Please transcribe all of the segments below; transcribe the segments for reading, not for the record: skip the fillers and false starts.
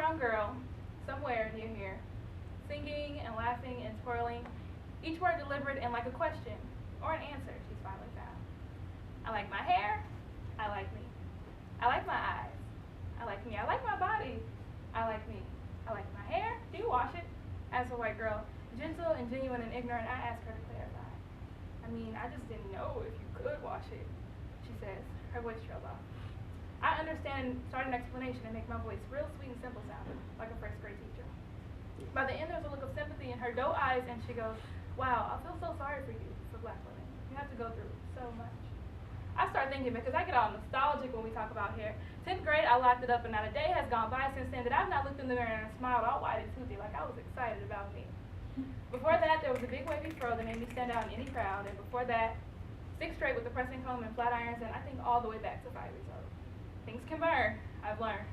brown girl, somewhere near here, singing and laughing and twirling, each word delivered in like a question or an answer she's finally found. I like my hair. I like me. I like my eyes. I like me. I like my body. I like me. I like my hair. Do you wash it? Asks a white girl. Gentle and genuine and ignorant, I ask her to clarify. I mean, I just didn't know if you could wash it, she says, her voice trails off. I understand and start an explanation and make my voice real sweet and simple sounding, like a first grade teacher. By the end, there's a look of sympathy in her doe eyes, and she goes, wow, I feel so sorry for you, for black women. You have to go through so much. I start thinking, because I get all nostalgic when we talk about hair. 10th grade, I locked it up, and not a day has gone by since then that I've not looked in the mirror and smiled all white and toothy like I was excited about me. Before that, there was a big wavy fro that made me stand out in any crowd, and before that, 6 straight with the pressing comb and flat irons, and I think all the way back to 5 years old. Things can burn, I've learned.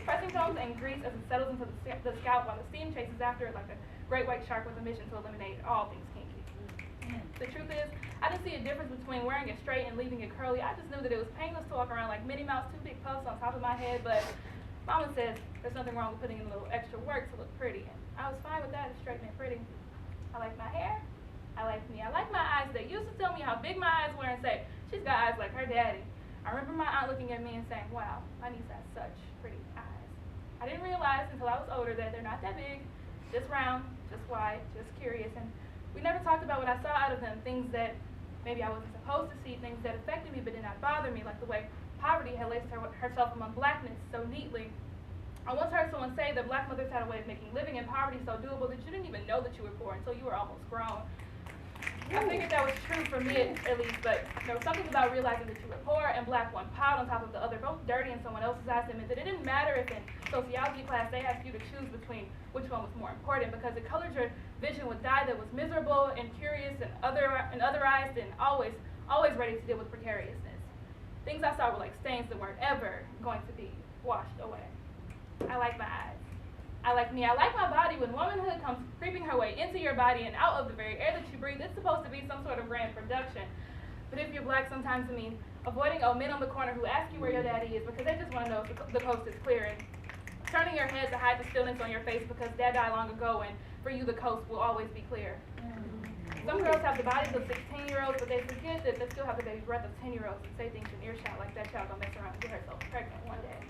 Pressing combs and grease as it settles into the scalp while the steam chases after it like a great white shark with a mission to eliminate all things kinky. The truth is, I didn't see a difference between wearing it straight and leaving it curly. I just knew that it was painless to walk around like Minnie Mouse, 2 big puffs on top of my head, but Mama says there's nothing wrong with putting in a little extra work to look pretty, and I was fine with that to straighten it pretty. I like my hair. I like me. I like my eyes. They used to tell me how big my eyes were and say, she's got eyes like her daddy. I remember my aunt looking at me and saying, wow, my niece has such pretty eyes. I didn't realize until I was older that they're not that big, just round, just wide, just curious, and we never talked about what I saw out of them, things that maybe I wasn't supposed to see, things that affected me but did not bother me, like the way poverty had laced herself among blackness so neatly. I once heard someone say that black mothers had a way of making living in poverty so doable that you didn't even know that you were poor until you were almost grown. I figured that was true for me at least, but there was something about realizing that you were poor and black, one piled on top of the other, both dirty in someone else's eyes, that meant that it didn't matter if in sociology class they asked you to choose between which one was more important, because it colored your vision with dye that was miserable and curious and otherized and always ready to deal with precariousness. Things I saw were like stains that weren't ever going to be washed away. I like my eyes. I like me. I like my body. When womanhood comes creeping her way into your body and out of the very air that you breathe, it's supposed to be some sort of grand production. But if you're black, sometimes it means avoiding old men on the corner who ask you where your daddy is because they just want to know if the coast is clear, and turning your head to hide the stillness on your face because dad died long ago and for you the coast will always be clear. Some girls have the bodies of 16-year-olds, but they forget that they still have the baby breath of 10-year-olds and say things in earshot like that child gonna mess around and get herself pregnant one day.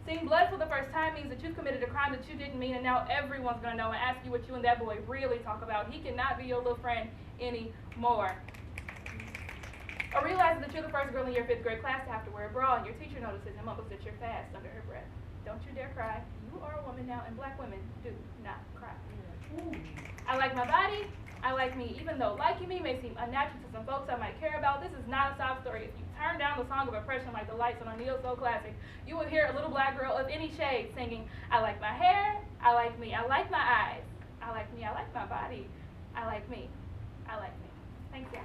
Seeing blood for the first time means that you've committed a crime that you didn't mean, and now everyone's going to know and ask you what you and that boy really talk about. He cannot be your little friend anymore. Or realizing that you're the first girl in your 5th grade class to have to wear a bra, and your teacher notices and mumbles that you're fast under her breath. Don't you dare cry. You are a woman now, and black women do not cry. I like my body. I like me, even though liking me may seem unnatural to some folks I might care about. This is not a sob story. If you turn down the song of oppression like the lights on a Neo Soul classic, you will hear a little black girl of any shade singing, I like my hair, I like me, I like my eyes, I like me, I like my body, I like me, I like me. Thanks, y'all.